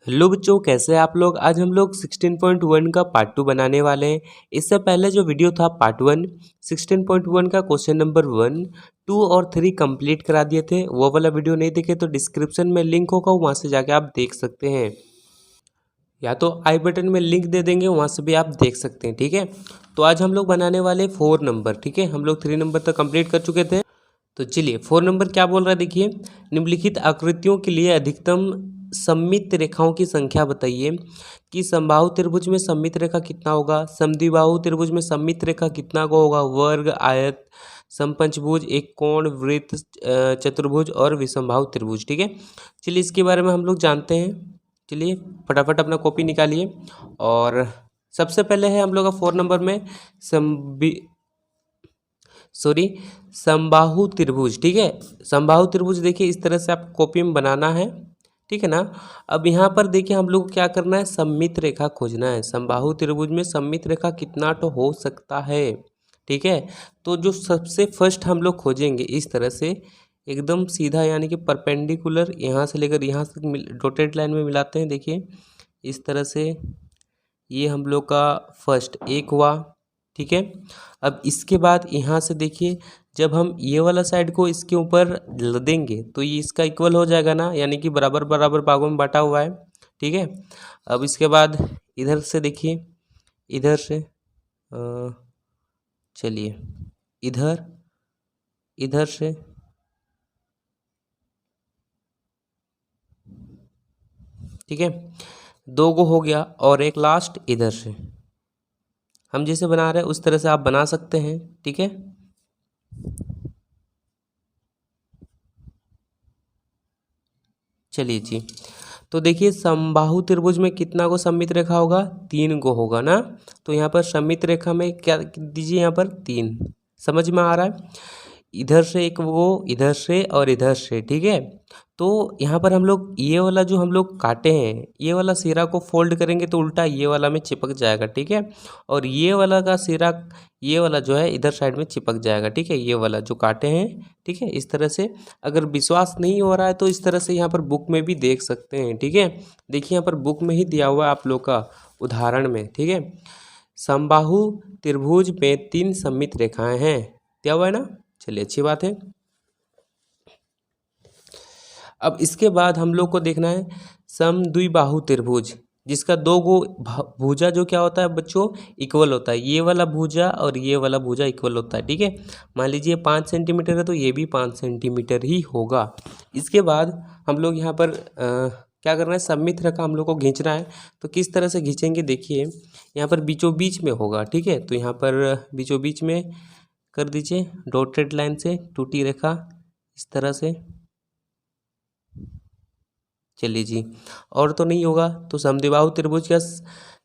Hello बच्चों, कैसे हैं आप लोग। आज हम लोग 16.1 का पार्ट 2 बनाने वाले हैं। इससे पहले जो वीडियो था पार्ट 1 16.1 का क्वेश्चन नंबर 1, 2 और 3 कंप्लीट करा दिए थे। वो वाला वीडियो नहीं देखे तो डिस्क्रिप्शन में लिंक होगा, वहाँ से जाके आप देख सकते हैं, या तो आई बटन में लिंक दे देंगे, वहाँ से भी आप देख सकते हैं। ठीक है, तो आज हम लोग बनाने वाले 4 नंबर। ठीक है, हम लोग 3 नंबर तक कंप्लीट कर चुके थे। तो चलिए 4 नंबर क्या बोल रहा है, देखिए। निम्नलिखित आकृतियों के लिए अधिकतम सममित रेखाओं की संख्या बताइए कि समबाहु त्रिभुज में सममित रेखा कितना होगा, समद्विबाहु त्रिभुज में सममित रेखा कितना को होगा, वर्ग, आयत, समपंचभुज, एक कोण, वृत्त, चतुर्भुज और विषमबाहु त्रिभुज। ठीक है, चलिए इसके बारे में हम लोग जानते हैं। चलिए फटाफट अपना कॉपी निकालिए। और सबसे पहले है हम लोग का 4 नंबर में समबाहु त्रिभुज। ठीक है, समबाहु त्रिभुज देखिए इस तरह से आप कॉपी में बनाना है। ठीक है ना। अब यहाँ पर देखिए हम लोग को क्या करना है, सममित रेखा खोजना है। समबाहु त्रिभुज में सममित रेखा कितना तो हो सकता है। ठीक है, तो जो सबसे फर्स्ट हम लोग खोजेंगे इस तरह से एकदम सीधा, यानी कि परपेंडिकुलर, यहाँ से लेकर यहाँ तक डॉटेड लाइन में मिलाते हैं। देखिए इस तरह से ये हम लोग का फर्स्ट एक हुआ। ठीक है, अब इसके बाद यहाँ से देखिए जब हम ये वाला साइड को इसके ऊपर लदेंगे तो ये इसका इक्वल हो जाएगा ना, यानी कि बराबर बराबर भागों में बांटा हुआ है। ठीक है, अब इसके बाद इधर से देखिए, इधर से चलिए इधर, इधर से, ठीक है, 2 गो हो गया और एक लास्ट इधर से। हम जैसे बना रहे हैं उस तरह से आप बना सकते हैं। ठीक है, चलिए जी, तो देखिए समबाहु त्रिभुज में कितना को सममित रेखा होगा, 3 को होगा ना। तो यहाँ पर सममित रेखा में क्या दीजिए, यहाँ पर 3। समझ में आ रहा है। इधर से एक वो, इधर से और इधर से। ठीक है, तो यहाँ पर हम लोग ये वाला जो हम लोग काटे हैं, ये वाला सिरा को फोल्ड करेंगे तो उल्टा ये वाला में चिपक जाएगा। ठीक है, और ये वाला का सिरा, ये वाला जो है इधर साइड में चिपक जाएगा। ठीक है, ये वाला जो काटे हैं। ठीक है, इस तरह से अगर विश्वास नहीं हो रहा है तो इस तरह से यहाँ पर बुक में भी देख सकते हैं। ठीक है, देखिए यहाँ पर बुक में ही दिया हुआ है आप लोग का उदाहरण में। ठीक है, समबाहु त्रिभुज में 3 सममित रेखाएं हैं, दिया हुआ है ना। चलिए अच्छी बात है। अब इसके बाद हम लोग को देखना है समद्विबाहु त्रिभुज, जिसका 2 गो भुजा जो क्या होता है बच्चों, इक्वल होता है। ये वाला भुजा और ये वाला भुजा इक्वल होता है। ठीक है, मान लीजिए 5 सेंटीमीटर है तो ये भी 5 सेंटीमीटर ही होगा। इसके बाद हम लोग यहाँ पर क्या करना है, सममित रेखा हम लोग को खींचना है। तो किस तरह से खींचेंगे, देखिए यहाँ पर बीचों बीच में होगा। ठीक है, तो यहाँ पर बीचों बीच में कर दीजिए डॉटेड लाइन से टूटी रेखा इस तरह से। चलिए जी, और तो नहीं होगा तो समद्विबाहु त्रिभुज का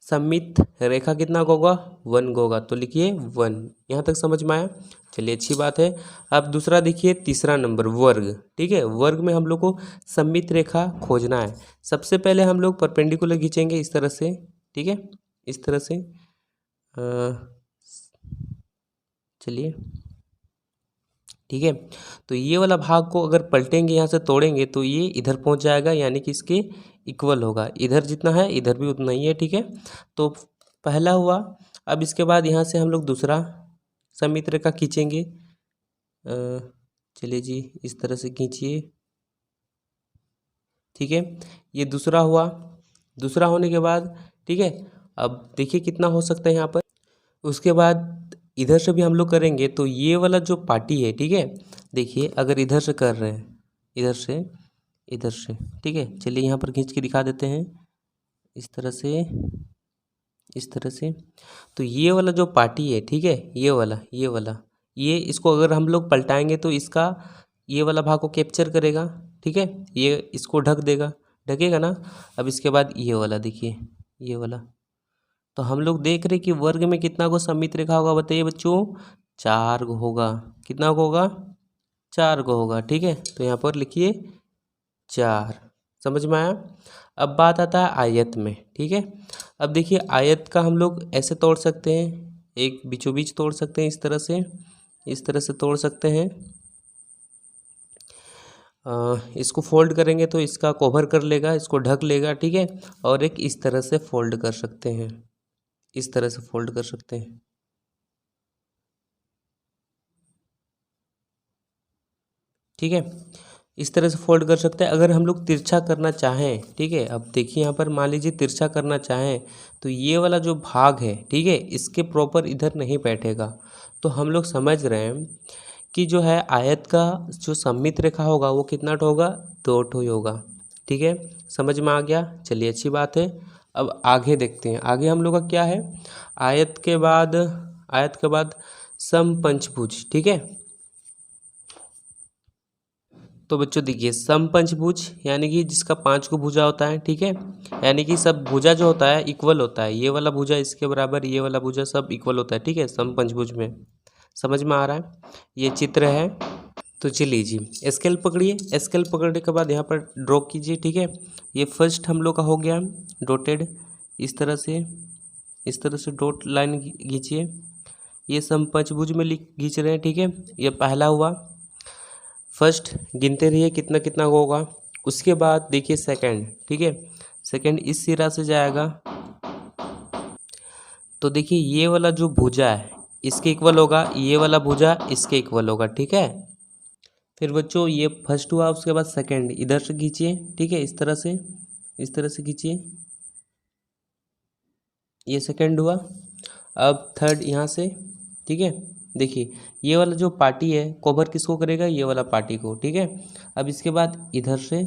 सममित रेखा कितना का होगा, 1 का होगा। तो लिखिए 1। यहाँ तक समझ में आया। चलिए अच्छी बात है। अब दूसरा देखिए, तीसरा नंबर वर्ग। ठीक है, वर्ग में हम लोग को सममित रेखा खोजना है। सबसे पहले हम लोग परपेंडिकुलर खींचेंगे इस तरह से। ठीक है, इस तरह से चलिए, ठीक है, तो ये वाला भाग को अगर पलटेंगे, यहाँ से तोड़ेंगे तो ये इधर पहुँच जाएगा, यानी कि इसके इक्वल होगा। इधर जितना है इधर भी उतना ही है। ठीक है, तो पहला हुआ। अब इसके बाद यहाँ से हम लोग दूसरा सममित रेखा खींचेंगे। चलिए जी, इस तरह से खींचिए। ठीक है, ये दूसरा हुआ। दूसरा होने के बाद ठीक है, अब देखिए कितना हो सकता है यहाँ पर। उसके बाद इधर से भी हम लोग करेंगे तो ये वाला जो पार्टी है, ठीक है, देखिए अगर इधर से कर रहे हैं, इधर से, इधर से। ठीक है, चलिए यहाँ पर खींच के दिखा देते हैं इस तरह से, इस तरह से। तो ये वाला जो पार्टी है, ठीक है, ये वाला, ये वाला, ये इसको अगर हम लोग पलटाएंगे तो इसका ये वाला भाग को कैप्चर करेगा। ठीक है, ये इसको ढक देगा, ढकेगा ना। अब इसके बाद ये वाला देखिए, ये वाला, तो हम लोग देख रहे कि वर्ग में कितना को सममित रेखा होगा, बताइए बच्चों, 4 को होगा। कितना को होगा, 4 को होगा। ठीक है, तो यहाँ पर लिखिए 4। समझ में आया। अब बात आता है आयत में। ठीक है, अब देखिए आयत का हम लोग ऐसे तोड़ सकते हैं, एक बीचों बीच तोड़ सकते हैं, इस तरह से, इस तरह से तोड़ सकते हैं। इसको फोल्ड करेंगे तो इसका कवर कर लेगा, इसको ढक लेगा, ठीक है। और एक इस तरह से फोल्ड कर सकते हैं, इस तरह से फोल्ड कर सकते हैं, ठीक है। इस तरह से फोल्ड कर सकते हैं। अगर हम लोग तिरछा करना चाहें, ठीक है, अब देखिए यहाँ पर मान लीजिए तिरछा करना चाहें तो ये वाला जो भाग है, ठीक है, इसके प्रॉपर इधर नहीं बैठेगा। तो हम लोग समझ रहे हैं कि जो है आयत का जो सममित रेखा होगा वो कितना ठो होगा, 2 ठो ही होगा, ठीक है। समझ में आ गया, चलिए अच्छी बात है। अब आगे देखते हैं, आगे हम लोग का क्या है। आयत के बाद समपंचभुज, ठीक है। तो बच्चों देखिए समपंचभुज यानी कि जिसका 5 को भुजा होता है, ठीक है, यानी कि सब भुजा जो होता है इक्वल होता है, ये वाला भुजा इसके बराबर, ये वाला भुजा सब इक्वल होता है, ठीक है, समपंचभुज में। समझ में आ रहा है, ये चित्र है। तो चलिए जी स्केल पकड़िए, स्केल पकड़ने के बाद यहाँ पर ड्रॉ कीजिए, ठीक है। ये फर्स्ट हम लोग का हो गया डॉटेड, इस तरह से, इस तरह से डॉट लाइन खींचिए। ये समपंचभुज में खींच रहे हैं, ठीक है। ये पहला हुआ, फर्स्ट गिनते रहिए कितना कितना होगा। उसके बाद देखिए सेकंड, ठीक है, सेकंड इस सिरा से जाएगा। तो देखिए ये वाला जो भुजा है इसके इक्वल होगा, ये वाला भुजा इसके इक्वल होगा, ठीक है। फिर बच्चों ये फर्स्ट हुआ, उसके बाद सेकंड इधर से खींचिए, ठीक है, इस तरह से, इस तरह से खींचिए, ये सेकंड हुआ। अब थर्ड यहाँ से, ठीक है। देखिए ये वाला जो पार्टी है कवर किसको करेगा, ये वाला पार्टी को, ठीक है। अब इसके बाद इधर से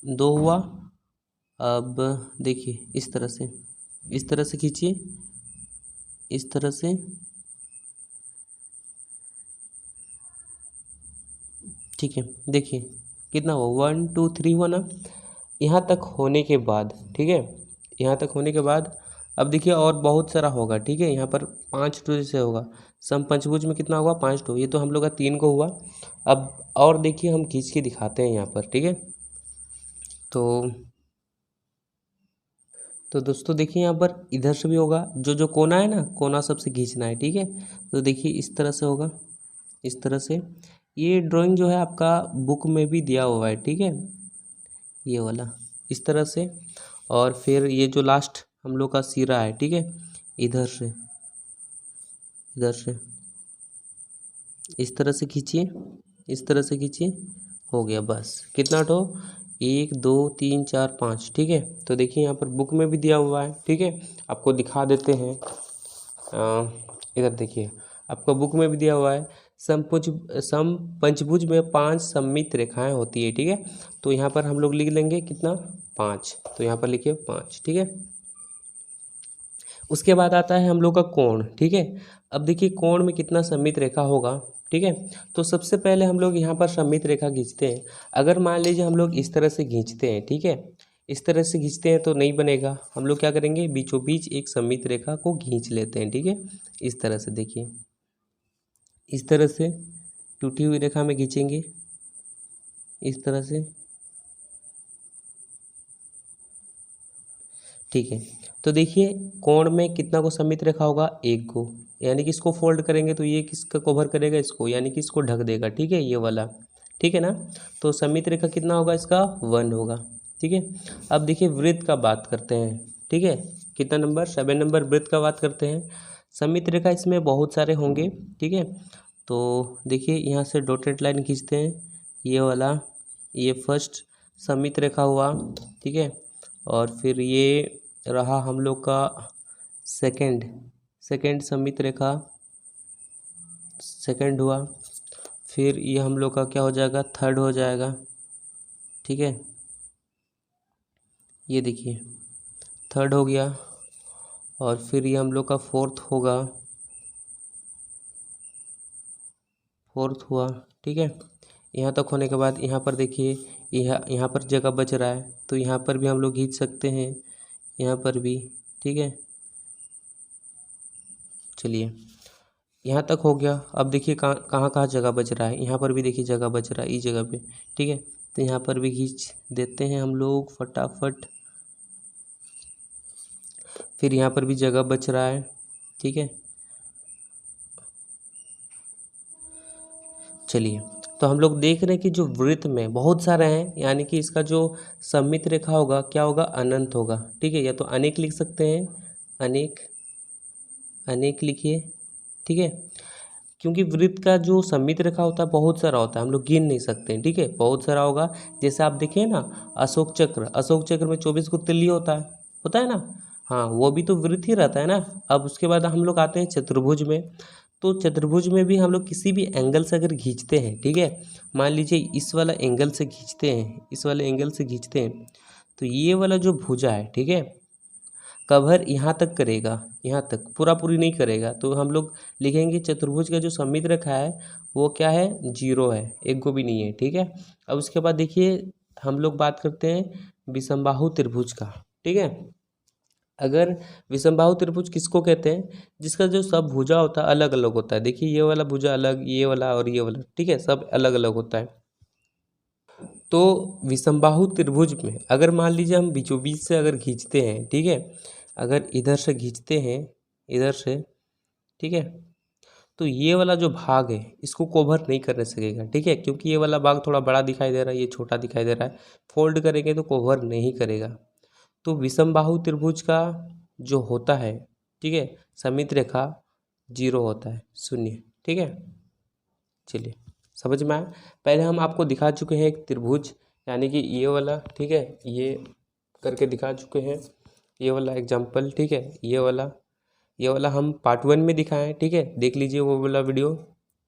2 हुआ। अब देखिए इस तरह से, इस तरह से खींचिए, इस तरह से, ठीक है। देखिए कितना हुआ, 1 2 3 हुआ ना। यहाँ तक होने के बाद, ठीक है, यहाँ तक होने के बाद अब देखिए और बहुत सारा होगा, ठीक है। यहाँ पर 5 टू से होगा, समपंचभुज में कितना होगा, 5 टू, ये तो हम लोग का 3 को हुआ। अब और देखिए हम खींच के दिखाते हैं यहाँ पर, ठीक है। तो दोस्तों देखिए यहाँ पर इधर से भी होगा, जो जो कोना है ना, कोना सबसे खींचना है, ठीक है। तो देखिए इस तरह से होगा, इस तरह से। ये ड्राइंग जो है आपका बुक में भी दिया हुआ है, ठीक है, ये वाला इस तरह से। और फिर ये जो लास्ट हम लोग का सिरा है, ठीक है, इधर से, इधर से इस तरह से खींचिए, इस तरह से खींचिए, हो गया बस। कितना ठो, 1 2 3 4 5, ठीक है। तो देखिए यहाँ पर बुक में भी दिया हुआ है, ठीक है, आपको दिखा देते हैं। इधर देखिए आपका बुक में भी दिया हुआ है, समपंचभुज में 5 सममित रेखाएं होती है, ठीक है। तो यहाँ पर हम लोग लिख लेंगे कितना, 5, तो यहाँ पर लिखिए 5, ठीक है। उसके बाद आता है हम लोग का कोण, ठीक है। अब देखिए कोण में कितना सममित रेखा होगा, ठीक है। तो सबसे पहले हम लोग यहाँ पर सममित रेखा खींचते हैं। अगर मान लीजिए हम लोग इस तरह से खींचते हैं, ठीक है, इस तरह से खींचते हैं तो नहीं बनेगा। हम लोग क्या करेंगे, बीचों बीच एक सममित रेखा को खींच लेते हैं, ठीक है। इस तरह से देखिए, इस तरह से टूटी हुई रेखा में खींचेंगे, इस तरह से, ठीक है। तो देखिए कोण में कितना को सममित रेखा होगा, 1 को, यानी कि इसको फोल्ड करेंगे तो ये किसका कवर करेगा, इसको, यानी कि इसको ढक देगा, ठीक है, ये वाला, ठीक है ना। तो सममित रेखा कितना होगा इसका, 1 होगा, ठीक है। अब देखिए वृत्त का बात करते हैं, ठीक है, कितना नंबर, 7 नंबर वृत्त का बात करते हैं। सममित रेखा इसमें बहुत सारे होंगे, ठीक है। तो देखिए यहाँ से डॉटेड लाइन खींचते हैं, ये वाला, ये फर्स्ट सममित रेखा हुआ, ठीक है। और फिर ये रहा हम लोग का सेकंड, सेकंड सममित रेखा, सेकंड हुआ। फिर ये हम लोग का क्या हो जाएगा, थर्ड हो जाएगा, ठीक है। ये देखिए थर्ड हो गया। और फिर ये हम लोग का फोर्थ होगा, फोर्थ हुआ, ठीक है। यहाँ तक होने के बाद यहाँ पर देखिए यहाँ पर जगह बच रहा है, तो यहाँ पर भी हम लोग खींच सकते हैं, यहाँ पर भी, ठीक है। चलिए यहाँ तक हो गया। अब देखिए कहाँ कहाँ जगह बच रहा है, यहाँ पर भी देखिए जगह बच रहा है इस जगह पे, ठीक है। तो यहाँ पर भी खींच देते हैं हम लोग फटाफट। फिर यहाँ पर भी जगह बच रहा है, ठीक है। चलिए तो हम लोग देख रहे हैं कि जो वृत्त में बहुत सारे हैं, यानी कि इसका जो सममित रेखा होगा क्या होगा, अनंत होगा। ठीक है, या तो अनेक लिख सकते हैं, अनेक, अनेक लिखिए। ठीक है, क्योंकि वृत्त का जो सममित रेखा होता है बहुत सारा होता है, हम लोग गिन नहीं सकते हैं। ठीक है, बहुत सारा होगा। जैसे आप देखिए ना, अशोक चक्र, अशोक चक्र में 24 को तिल्ली होता है ना। हाँ, वो भी तो वृत्त ही रहता है ना। अब उसके बाद हम लोग आते हैं चतुर्भुज में। तो चतुर्भुज में भी हम लोग किसी भी एंगल से अगर खींचते हैं, ठीक है, मान लीजिए इस वाला एंगल से खींचते हैं, इस वाले एंगल से खींचते हैं, तो ये वाला जो भुजा है, ठीक है, कवर यहाँ तक करेगा, यहाँ तक पूरा पूरी नहीं करेगा। तो हम लोग लिखेंगे चतुर्भुज का जो सममित रेखा है वो क्या है, 0 है, एक को भी नहीं है। ठीक है, अब उसके बाद देखिए हम लोग बात करते हैं विषमबाहु त्रिभुज का। ठीक है, अगर विषमबाहु त्रिभुज किसको कहते हैं, जिसका जो सब भुजा होता है अलग अलग होता है। देखिए ये वाला भुजा अलग, ये वाला और ये वाला, ठीक है, सब अलग अलग होता है। तो विषमबाहु त्रिभुज में अगर मान लीजिए हम बीचों बीच से अगर खींचते हैं, ठीक है, अगर इधर से खींचते हैं, इधर से, ठीक है, तो ये वाला जो भाग है इसको कवर नहीं कर सकेगा। ठीक है, क्योंकि ये वाला भाग थोड़ा बड़ा दिखाई दे रहा है, ये छोटा दिखाई दे रहा है, फोल्ड करेंगे तो कवर नहीं करेगा। तो विषमबाहु त्रिभुज का जो होता है, ठीक है, सममित रेखा 0 होता है, 0। ठीक है, चलिए समझ में आया। पहले हम आपको दिखा चुके हैं एक त्रिभुज, यानी कि ये वाला, ठीक है, ये करके दिखा चुके हैं, ये वाला एग्जाम्पल। ठीक है, ये वाला हम पार्ट 1 में दिखाए हैं। ठीक है, देख लीजिए वो वाला वीडियो,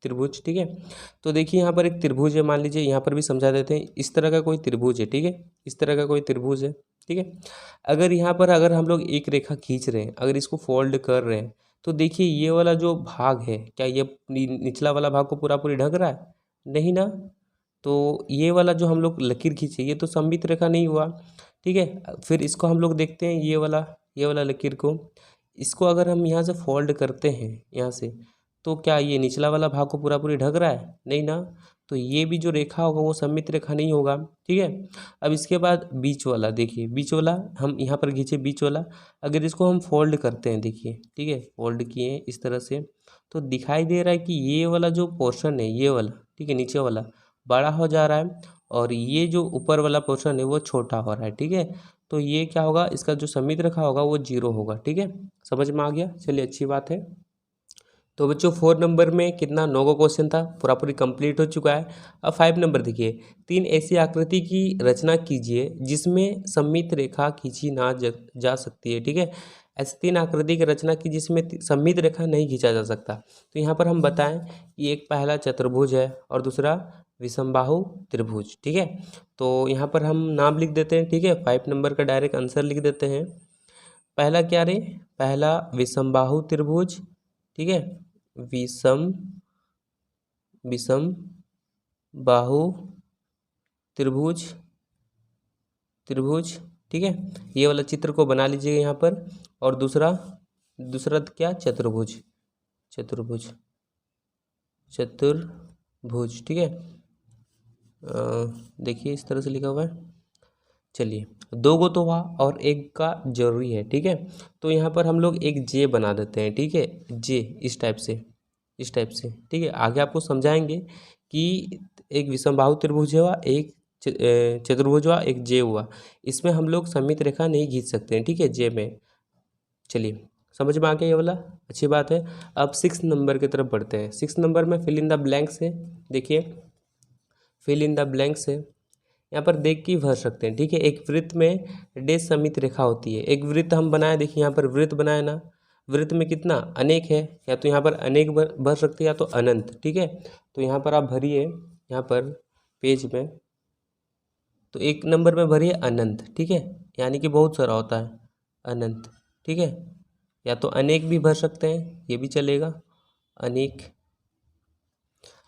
त्रिभुज। ठीक है, तो देखिए यहाँ पर एक त्रिभुज है, मान लीजिए यहाँ पर भी समझा देते हैं, इस तरह का कोई त्रिभुज है। ठीक है, इस तरह का कोई त्रिभुज है। ठीक है, अगर यहाँ पर अगर हम लोग एक रेखा खींच रहे हैं, अगर इसको फोल्ड कर रहे हैं, तो देखिए ये वाला जो भाग है, क्या ये निचला वाला भाग को पूरा पूरी ढक रहा है, नहीं ना। तो ये वाला जो हम लोग लकीर खींचे ये तो सममित रेखा नहीं हुआ। ठीक है, फिर इसको हम लोग देखते हैं, ये वाला लकीर को, इसको अगर हम यहाँ से फोल्ड करते हैं यहाँ से, तो क्या ये निचला वाला भाग को पूरा पूरी ढक रहा है, नहीं ना। तो ये भी जो रेखा होगा वो सममित रेखा नहीं होगा। ठीक है, अब इसके बाद बीच वाला देखिए, बीच वाला हम यहाँ पर खींचे, बीच वाला अगर इसको हम फोल्ड करते हैं, देखिए, ठीक है, फोल्ड किए इस तरह से, तो दिखाई दे रहा है कि ये वाला जो पोर्शन है, ये वाला, ठीक है, नीचे वाला बड़ा हो जा रहा है और ये जो ऊपर वाला पोर्शन है वो छोटा हो रहा है। ठीक है, तो ये क्या होगा, इसका जो सममित रेखा होगा वो 0 होगा। ठीक है, समझ में आ गया, चलिए अच्छी बात है। तो बच्चों 4 नंबर में कितना, 9 का क्वेश्चन था, पूरा पूरी कंप्लीट हो चुका है। अब 5 नंबर देखिए, 3 ऐसी आकृति की रचना कीजिए जिसमें सममित रेखा खींची ना जा सकती है। ठीक है, ऐसी 3 आकृति की रचना की जिसमें सममित रेखा नहीं खींचा जा सकता। तो यहाँ पर हम बताएं कि एक पहला चतुर्भुज है और दूसरा विषमबाहु त्रिभुज। ठीक है, तो यहाँ पर हम नाम लिख देते हैं। ठीक है, 5 नंबर का डायरेक्ट आंसर लिख देते हैं। पहला क्या रे, पहला विषमबाहु त्रिभुज। ठीक है, विषम बाहु त्रिभुज, ठीक है, ये वाला चित्र को बना लीजिएगा यहाँ पर। और दूसरा क्या, चतुर्भुज, ठीक है, देखिए इस तरह से लिखा हुआ है। चलिए 2 गो तो हुआ और एक का जरूरी है। ठीक है, तो यहाँ पर हम लोग एक जे बना देते हैं। ठीक है, जे इस टाइप से, ठीक है, आगे आपको समझाएंगे कि एक विषमबाहु त्रिभुज हुआ, एक चतुर्भुज हुआ, एक जे हुआ, इसमें हम लोग सममित रेखा नहीं खींच सकते हैं। ठीक है, जे में। चलिए समझ में आ गया ये वाला, अच्छी बात है। अब 6 नंबर की तरफ बढ़ते हैं। 6 नंबर में फिल इन द ब्लैंक्स है। देखिए फिल इन द ब्लैंक्स है, यहाँ पर देख के भर सकते हैं। ठीक है, एक वृत्त में डैश सममित रेखा होती है। एक वृत्त हम बनाए, देखिए यहाँ पर वृत्त बनाए ना, वृत्त में कितना अनेक है, या तो यहाँ पर अनेक भर सकते हैं या तो अनंत। ठीक है, तो यहाँ पर आप भरिए, यहाँ पर पेज में, तो 1 नंबर में भरिए अनंत। ठीक है, यानी कि बहुत सारा होता है अनंत। ठीक है, या तो अनेक भी भर सकते हैं, ये भी चलेगा, अनेक।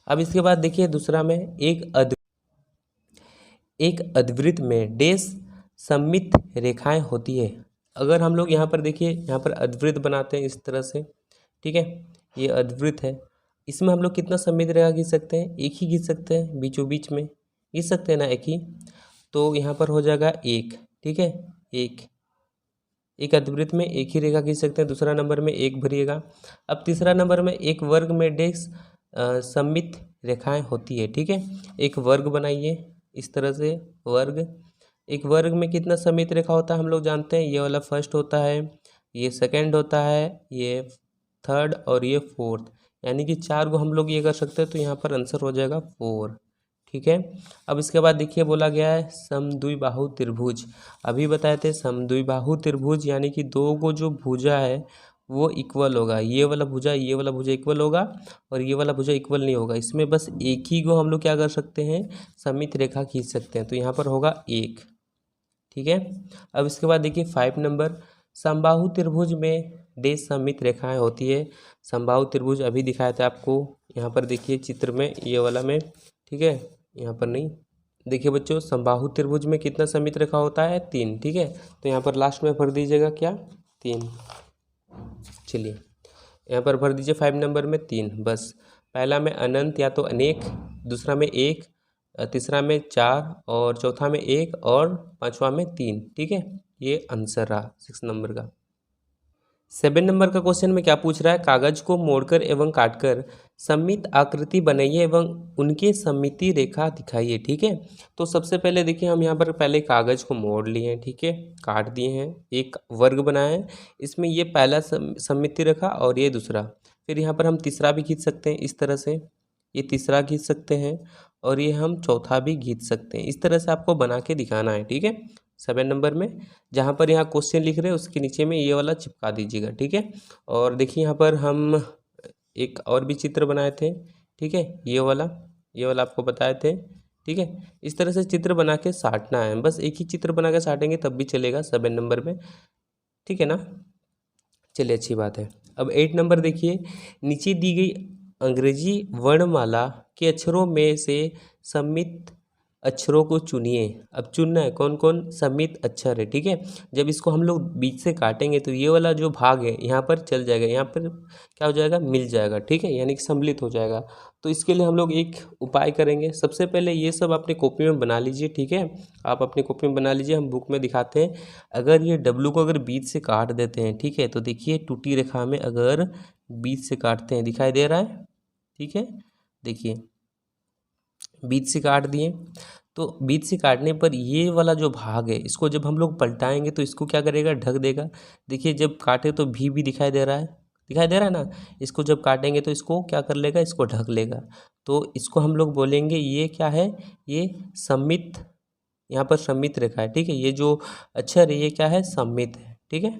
अब इसके बाद देखिए दूसरा में एक अद्वृत्त में डैश सममित रेखाएं होती है। अगर हम लोग यहाँ पर देखिए, यहाँ पर अद्वृत्त बनाते हैं इस तरह से। ठीक है, ये अद्वृत्त है, इसमें हम लोग कितना सममित रेखा खींच सकते हैं, एक ही खींच सकते हैं, बीचों बीच में खींच सकते हैं ना, एक ही। तो यहाँ पर हो जाएगा 1। ठीक है, एक अद्वृत्त में एक ही रेखा खींच सकते हैं। दूसरा नंबर में 1 भरिएगा। अब तीसरा नंबर में एक वर्ग में डैश सममित रेखाएं होती है। ठीक है, एक वर्ग बनाइए इस तरह से वर्ग। एक वर्ग में कितना सममित रेखा होता है हम लोग जानते हैं, ये वाला फर्स्ट होता है, ये सेकंड होता है, ये थर्ड और ये फोर्थ, यानी कि 4 को हम लोग ये कर सकते हैं। तो यहाँ पर आंसर हो जाएगा 4। ठीक है, अब इसके बाद देखिए बोला गया है समद्विबाहु त्रिभुज। अभी बताए थे समद्विबाहु त्रिभुज यानी कि दो को जो भुजा है वो इक्वल होगा, ये वाला भुजा इक्वल होगा और ये वाला भुजा इक्वल नहीं होगा। इसमें बस एक ही को हम लोग क्या कर सकते हैं, सममित रेखा खींच सकते हैं। तो यहाँ पर होगा 1। ठीक है, अब इसके बाद देखिए 5 नंबर, समबाहु त्रिभुज में डेश सममित रेखाएं होती है। समबाहु त्रिभुज अभी दिखाया था आपको, यहाँ पर देखिए चित्र में, ये वाला में। ठीक है, यहाँ पर नहीं। देखिए बच्चों, समबाहु त्रिभुज में कितना सममित रेखा होता है, 3। ठीक है, तो यहाँ पर लास्ट में भर दीजिएगा क्या, 3। चलिए यहाँ पर भर दीजिए 5 नंबर में 3 बस। पहला में अनंत या तो अनेक, दूसरा में 1, तीसरा में 4 और चौथा में 1 और पांचवा में 3। ठीक है, ये आंसर रहा 6 नंबर का। 7 नंबर का क्वेश्चन में क्या पूछ रहा है, कागज को मोड़कर एवं काटकर सममित आकृति बनाइए एवं उनके सममिति रेखा दिखाइए। ठीक है, तो सबसे पहले देखिए हम यहाँ पर पहले कागज को मोड़ लिए हैं। ठीक है, काट दिए हैं, एक वर्ग बनाया है, इसमें ये पहला सममिति रेखा और ये दूसरा। फिर यहाँ पर हम तीसरा भी खींच सकते हैं इस तरह से, ये तीसरा खींच सकते हैं और ये हम चौथा भी खींच सकते हैं। इस तरह से आपको बना के दिखाना है। ठीक है, 7 नंबर में जहाँ पर यहाँ क्वेश्चन लिख रहे हैं उसके नीचे में ये वाला चिपका दीजिएगा। ठीक है, और देखिए यहाँ पर हम एक और भी चित्र बनाए थे। ठीक है, ये वाला आपको बताए थे। ठीक है, इस तरह से चित्र बना के साटना है, बस एक ही चित्र बना के साटेंगे तब भी चलेगा 7 नंबर में। ठीक है ना, चलिए अच्छी बात है। अब 8 नंबर देखिए, नीचे दी गई अंग्रेजी वर्णमाला के अक्षरों में से सममित अक्षरों को चुनिए। अब चुनना है कौन कौन सममित अक्षर है। ठीक है, जब इसको हम लोग बीच से काटेंगे तो ये वाला जो भाग है यहाँ पर चल जाएगा, यहाँ पर क्या हो जाएगा, मिल जाएगा। ठीक है, यानी कि सम्मिलित हो जाएगा। तो इसके लिए हम लोग एक उपाय करेंगे। सबसे पहले ये सब अपने कॉपी में बना लीजिए। ठीक है, आप अपनी कॉपी में बना लीजिए, हम बुक में दिखाते हैं। अगर ये डब्लू को अगर बीच से काट देते हैं, ठीक है, तो देखिए टूटी रेखा में अगर बीच से काटते हैं, दिखाई दे रहा है। ठीक है, देखिए बीच से काट दिए, तो बीच से काटने पर ये वाला जो भाग है इसको जब हम लोग पलटाएंगे तो इसको क्या करेगा, ढक देगा। देखिए जब काटे तो भी दिखाई दे रहा है, ना। इसको जब काटेंगे तो इसको क्या कर लेगा, इसको ढक लेगा। तो इसको हम लोग बोलेंगे ये क्या है, ये सममित, यहाँ पर सममित रेखा है। ठीक है, ये जो अक्षर है ये क्या है, सममित है। ठीक है,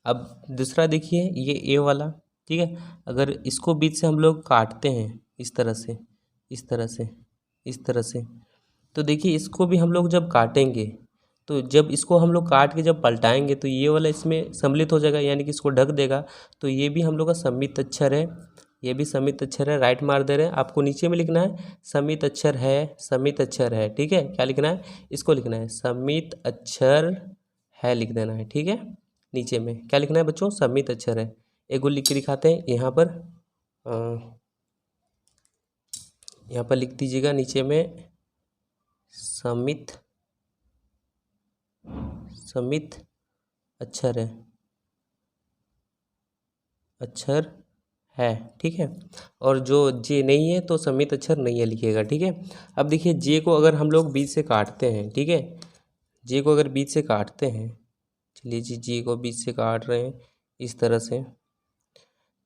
अब दूसरा देखिए ये ए वाला। ठीक है, अगर इसको बीच से हम लोग काटते हैं इस तरह से, इस तरह से, इस तरह से, तो देखिए इसको भी हम लोग जब काटेंगे तो जब इसको हम लोग काट के जब पलटाएंगे तो ये वाला इसमें सम्मिलित हो जाएगा, यानी कि इसको ढक देगा। तो ये भी हम लोग का सम्मित अक्षर है, ये भी सम्मित अक्षर है। राइट मार दे रहे हैं, आपको नीचे में लिखना है सम्मित अक्षर है, सम्मित अक्षर है। ठीक है, क्या लिखना है, इसको लिखना है सम्मित अक्षर है, लिख देना है। ठीक है, नीचे में क्या लिखना है बच्चों, सम्मित अक्षर है। एक गो लिख के दिखाते हैं, यहाँ पर लिख दीजिएगा नीचे में सम्मित अक्षर है, ठीक है, और जो जे नहीं है तो सम्मित अक्षर नहीं है लिखिएगा। ठीक है, अब देखिए जे को अगर हम लोग बीच से काटते हैं, ठीक है, जे को अगर बीच से काटते हैं, चलिए जी जे को बीच से काट रहे हैं इस तरह से,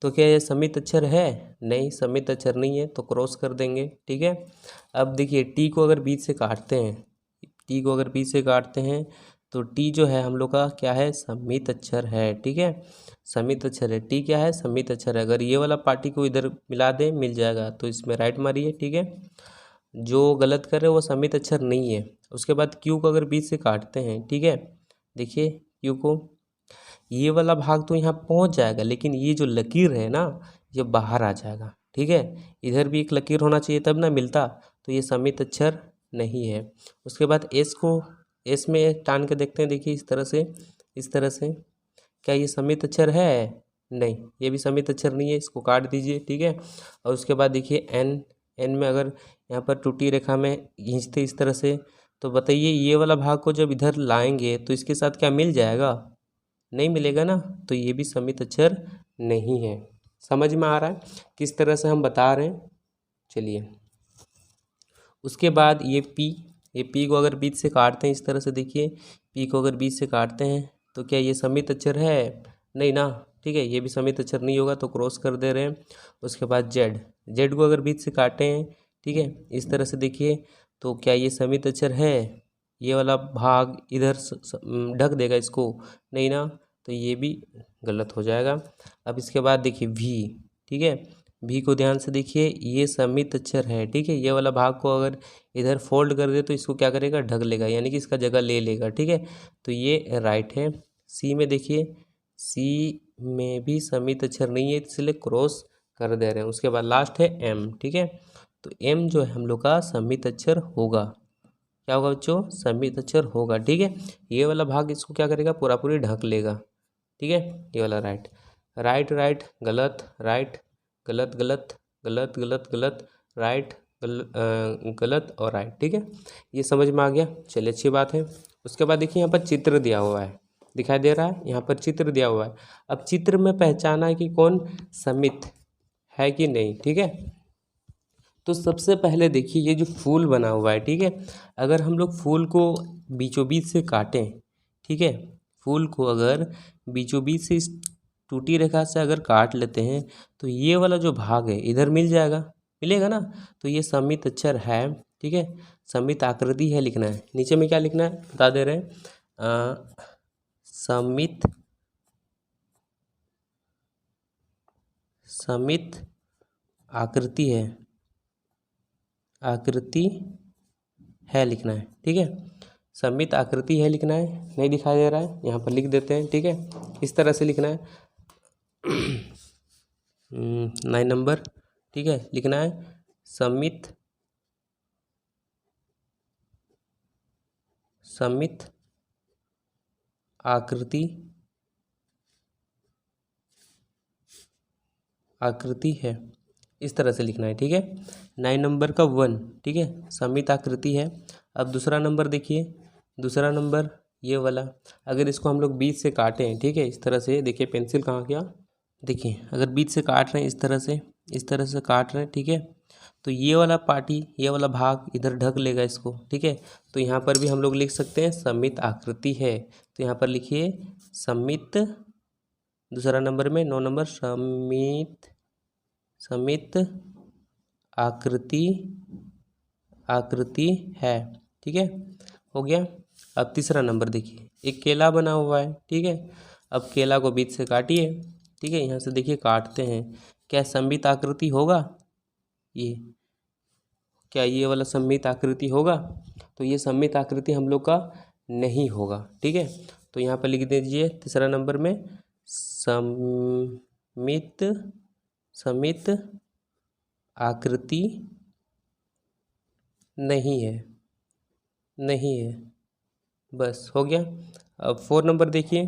तो क्या ये सम्मित अक्षर है, नहीं सम्मित अक्षर नहीं है, तो क्रॉस कर देंगे। ठीक है, अब देखिए टी को अगर बीच से काटते हैं, टी को अगर बीच से काटते हैं तो टी जो है हम लोग का क्या है, सम्मित अक्षर है। ठीक है, सम्मित अक्षर है, टी क्या है, सम्मित अक्षर है। अगर ये वाला पार्टी को इधर मिला दें मिल जाएगा, तो इसमें राइट मारिए। ठीक है, जो गलत कर रहे हैं वो सम्मित अक्षर नहीं है। उसके बाद क्यू को अगर बीच से काटते हैं, ठीक है, देखिए क्यू को, ये वाला भाग तो यहाँ पहुँच जाएगा, लेकिन ये जो लकीर है ना ये बाहर आ जाएगा। ठीक है, इधर भी एक लकीर होना चाहिए तब ना मिलता, तो ये सम्मित अक्षर नहीं है। उसके बाद एस को, एस में टान के देखते हैं, देखिए इस तरह से, इस तरह से, क्या ये सम्मित अक्षर है, नहीं ये भी सम्मित अक्षर नहीं है, इसको काट दीजिए। ठीक है, और उसके बाद देखिए एन, एन में अगर यहाँ पर टूटी रेखा में खींचते इस तरह से, तो बताइए ये वाला भाग को जब इधर लाएंगे तो इसके साथ क्या मिल जाएगा, नहीं मिलेगा ना, तो ये भी सम्मित अक्षर नहीं है। समझ में आ रहा है किस तरह से हम बता रहे हैं। चलिए उसके बाद ये पी को अगर बीच से काटते हैं इस तरह से, देखिए पी को अगर बीच से काटते हैं तो क्या ये समित अक्षर है? नहीं ना, ठीक है, ये भी समित अक्षर नहीं होगा तो क्रॉस कर दे रहे हैं। उसके बाद जेड को अगर बीच से काटे हैं, ठीक है, इस तरह से देखिए, तो क्या ये समित अक्षर है? ये वाला भाग इधर ढक देगा इसको, नहीं ना, तो ये भी गलत हो जाएगा। अब इसके बाद देखिए वी, ठीक है, वी को ध्यान से देखिए, ये समित अक्षर है, ठीक है, ये वाला भाग को अगर इधर फोल्ड कर दे तो इसको क्या करेगा? ढक लेगा, यानी कि इसका जगह ले लेगा, ठीक है, तो ये राइट है। सी में देखिए, सी में भी समित अक्षर नहीं है इसलिए क्रॉस कर दे रहे हैं। उसके बाद लास्ट है एम, ठीक है, तो एम जो है हम लोग का समित अक्षर होगा। क्या होगा बच्चों? समित अक्षर होगा, ठीक है, ये वाला भाग इसको क्या करेगा? पूरा पूरी ढक लेगा, ठीक है, ये वाला राइट राइट गलत, राइट गलत गलत गलत गलत गलत, राइट गलत और राइट, ठीक है, ये समझ में आ गया। चलिए अच्छी बात है। उसके बाद देखिए यहाँ पर चित्र दिया हुआ है, दिखाई दे रहा है, यहाँ पर चित्र दिया हुआ है। अब चित्र में पहचाना है कि कौन समित है कि नहीं, ठीक है, तो सबसे पहले देखिए ये जो फूल बना हुआ है, ठीक है, अगर हम लोग फूल को बीचों बीच से काटें, ठीक है, फूल को अगर बीचों बीच से इस टूटी रेखा से अगर काट लेते हैं तो ये वाला जो भाग है इधर मिल जाएगा, मिलेगा ना, तो ये समित अक्षर है, ठीक है, समित आकृति है लिखना है। नीचे में क्या लिखना है बता दे रहे हैं, समित आकृति है, आकृति है लिखना है, ठीक है, समित आकृति है लिखना है। नहीं दिखाई दे रहा है, यहाँ पर लिख देते हैं, ठीक है, इस तरह से लिखना है 9 नंबर, ठीक है, लिखना है समित आकृति है, इस तरह से लिखना है, ठीक है, 9 नंबर का 1, ठीक है, समित आकृति है। अब दूसरा नंबर देखिए, दूसरा नंबर ये वाला, अगर इसको हम लोग बीच से काटें, ठीक है, इस तरह से देखिए, पेंसिल कहाँ गया, देखिए अगर बीच से काट रहे हैं इस तरह से काट रहे हैं, ठीक है, तो ये वाला पार्टी, ये वाला भाग इधर ढक लेगा इसको, ठीक है, तो यहाँ पर भी हम लोग लिख सकते हैं समित आकृति है, तो यहाँ पर लिखिए समित, दूसरा नंबर में 9 नंबर, समित आकृति है, ठीक है, हो गया। अब तीसरा नंबर देखिए, एक केला बना हुआ है, ठीक है, अब केला को बीच से काटिए, ठीक है, यहाँ से देखिए काटते हैं, क्या समित आकृति होगा? ये क्या ये वाला समित आकृति होगा? तो ये समित आकृति हम लोग का नहीं होगा, ठीक है, तो यहाँ पर लिख दीजिए तीसरा नंबर में समित आकृति नहीं है, बस हो गया। अब 4 नंबर देखिए,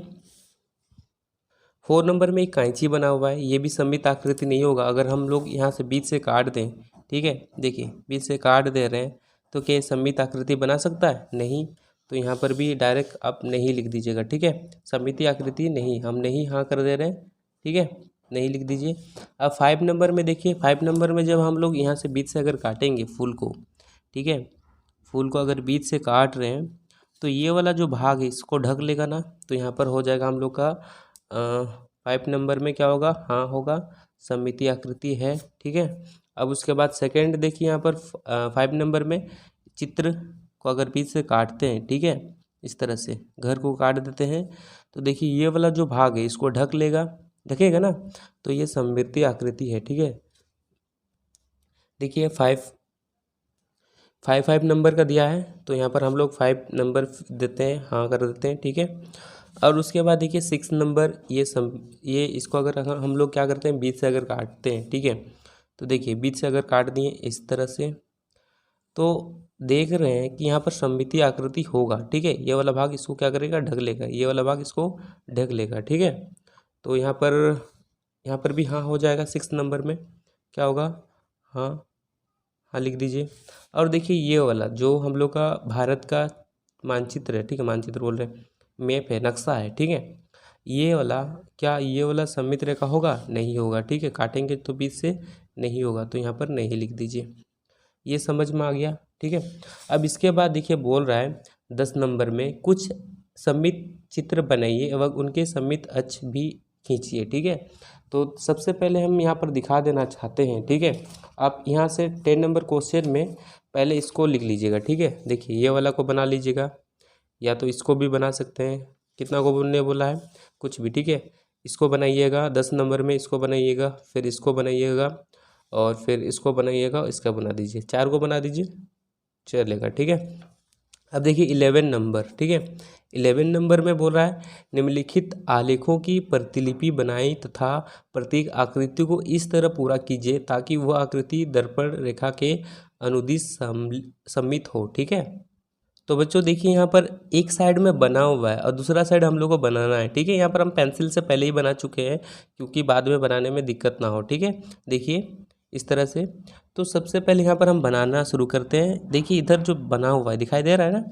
4 नंबर में एक कैंची बना हुआ है, ये भी समित आकृति नहीं होगा। अगर हम लोग यहाँ से बीच से काट दें, ठीक है, देखिए बीच से काट दे रहे हैं तो क्या समित आकृति बना सकता है? नहीं, तो यहाँ पर भी डायरेक्ट आप नहीं लिख दीजिएगा, ठीक है, समिति आकृति नहीं, हम नहीं हाँ कर दे रहे हैं, ठीक है, नहीं लिख दीजिए। अब 5 नंबर में देखिए, 5 नंबर में जब हम लोग यहाँ से बीच से अगर काटेंगे फूल को, ठीक है, फूल को अगर बीच से काट रहे हैं तो ये वाला जो भाग है इसको ढक लेगा ना, तो यहाँ पर हो जाएगा हम लोग का 5 नंबर में क्या होगा? हाँ होगा, समिति आकृति है, ठीक है। अब उसके बाद सेकंड देखिए, यहाँ पर 5 नंबर में चित्र को अगर बीच से काटते हैं, ठीक है, इस तरह से घर को काट देते हैं तो देखिए ये वाला जो भाग है इसको ढक लेगा, ढकेगा ना, तो ये सममिति आकृति है, ठीक है। देखिए 5 नंबर का दिया है तो यहाँ पर हम लोग 5 नंबर देते हैं, हाँ कर देते हैं, ठीक है। और उसके बाद देखिए 6 नंबर, ये इसको अगर हम लोग क्या करते हैं, बीच से अगर काटते हैं, ठीक है, तो देखिए बीच से अगर काट दिए इस तरह से तो देख रहे हैं कि यहाँ पर सममिति आकृति होगा, ठीक है, ये वाला भाग इसको क्या करेगा? ढक लेगा, ये वाला भाग इसको ढक लेगा, ठीक है। तो यहाँ पर भी हाँ हो जाएगा। 6 नंबर में क्या होगा? हाँ, हाँ लिख दीजिए। और देखिए ये वाला जो हम लोग का भारत का मानचित्र है, ठीक है, मानचित्र बोल रहे हैं, मैप है, नक्शा है, ठीक है, ये वाला, क्या ये वाला सममित रेखा होगा? नहीं होगा, ठीक है, काटेंगे तो बीच से नहीं होगा, तो यहाँ पर नहीं लिख दीजिए। ये समझ में आ गया, ठीक है। अब इसके बाद देखिए बोल रहा है 10 नंबर में कुछ सममित चित्र बनाइए एवं उनके सममित अक्ष भी खींचिए, ठीक है। तो सबसे पहले हम यहाँ पर दिखा देना चाहते हैं, ठीक है। आप यहाँ से 10 नंबर क्वेश्चन में पहले इसको लिख लीजिएगा, ठीक है। देखिए ये वाला को बना लीजिएगा, या तो इसको भी बना सकते हैं। कितना को बनने बोला है? कुछ भी, ठीक है। इसको बनाइएगा 10 नंबर में, इसको बनाइएगा, फिर इसको बनाइएगा, और फिर इसको बनाइएगा, इसका बना दीजिए, 4 को बना दीजिए, चलेगा, ठीक है। अब देखिए 11 नंबर, ठीक है। 11 नंबर में बोल रहा है निम्नलिखित आलेखों की प्रतिलिपि बनाई तथा प्रत्येक आकृति को इस तरह पूरा कीजिए ताकि वह आकृति दर्पण रेखा के अनुदिश सम्मित हो, ठीक है। तो बच्चों देखिए यहाँ पर एक साइड में बना हुआ है और दूसरा साइड हम लोग को बनाना है, ठीक है। यहाँ पर हम पेंसिल से पहले ही बना चुके हैं क्योंकि बाद में बनाने में दिक्कत ना हो, ठीक है। देखिए इस तरह से, तो सबसे पहले यहाँ पर हम बनाना शुरू करते हैं। देखिए इधर जो बना हुआ है दिखाई दे रहा है ना,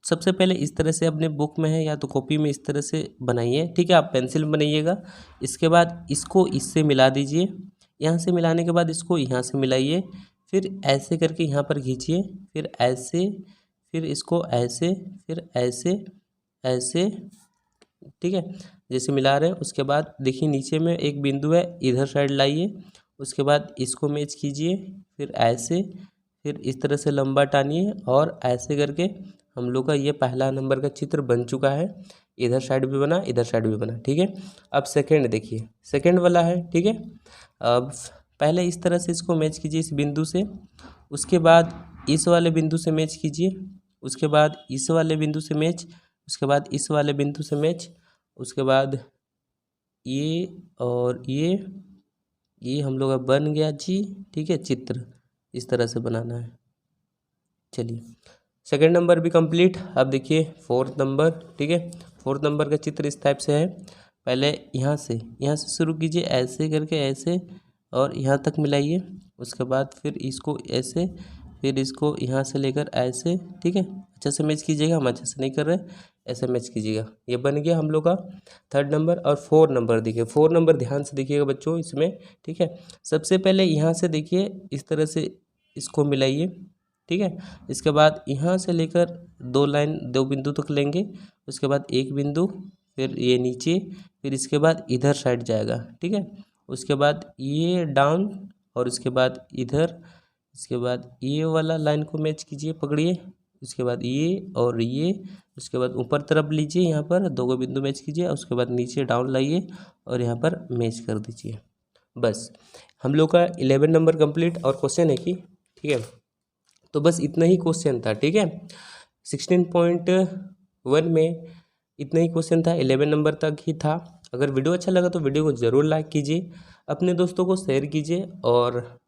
सबसे पहले इस तरह से अपने बुक में है या तो कॉपी में इस तरह से बनाइए, ठीक है। आप पेंसिल में बनाइएगा, इसके बाद इसको इससे मिला दीजिए, यहाँ से मिलाने के बाद इसको यहाँ से मिलाइए, फिर ऐसे करके यहाँ पर खींचिए, फिर ऐसे, फिर इसको ऐसे, फिर ऐसे, ऐसे, ठीक है, जैसे मिला रहे हैं। उसके बाद देखिए नीचे में एक बिंदु है, इधर साइड लाइए, उसके बाद इसको मैच कीजिए, फिर ऐसे, फिर इस तरह से लंबा टानिए, और ऐसे करके हम लोग का ये पहला नंबर का चित्र बन चुका है। इधर साइड भी बना, इधर साइड भी बना, ठीक है। अब सेकंड देखिए, सेकंड वाला है, ठीक है। अब पहले इस तरह से इसको मैच कीजिए इस बिंदु से, उसके बाद इस वाले बिंदु से मैच कीजिए, उसके बाद इस वाले बिंदु से मैच, उसके बाद इस वाले बिंदु से मैच, उसके बाद ये और ये हम लोग का बन गया जी, ठीक है। चित्र इस तरह से बनाना है। चलिए सेकंड नंबर भी कंप्लीट। अब देखिए फोर्थ नंबर, ठीक है। फोर्थ नंबर का चित्र इस टाइप से है। पहले यहाँ से शुरू कीजिए, ऐसे करके ऐसे, और यहाँ तक मिलाइए, उसके बाद फिर इसको ऐसे, फिर इसको यहाँ से लेकर ऐसे, ठीक है। अच्छे से मैच कीजिएगा, हम अच्छे से नहीं कर रहे, ऐसे मैच कीजिएगा। ये बन गया हम लोग का थर्ड नंबर। और 4 नंबर देखिए, 4 नंबर ध्यान से देखिएगा बच्चों इसमें, ठीक है। सबसे पहले यहाँ से देखिए इस तरह से इसको मिलाइए, ठीक है। इसके बाद यहाँ से लेकर 2 लाइन 2 बिंदु तक लेंगे, उसके बाद एक बिंदु, फिर ये नीचे, फिर इसके बाद इधर साइड जाएगा, ठीक है। उसके बाद ये डाउन, और उसके बाद इधर, इसके बाद ये वाला लाइन को मैच कीजिए, पकड़िए, उसके बाद ये और ये, उसके बाद ऊपर तरफ लीजिए, यहाँ पर 2 बिंदु मैच कीजिए, उसके बाद नीचे डाउन लाइए और यहाँ पर मैच कर दीजिए। बस हम लोग का 11 नंबर कंप्लीट। और क्वेश्चन है कि, ठीक है, तो बस इतना ही क्वेश्चन था, ठीक है। 16.1 में इतना ही क्वेश्चन था, 11 नंबर तक ही था। अगर वीडियो अच्छा लगा तो वीडियो को ज़रूर लाइक कीजिए, अपने दोस्तों को शेयर कीजिए, और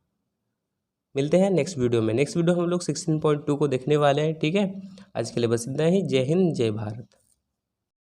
मिलते हैं नेक्स्ट वीडियो में। नेक्स्ट वीडियो हम लोग 16.2 को देखने वाले हैं, ठीक है। आज के लिए बस इतना ही। जय हिंद, जय भारत।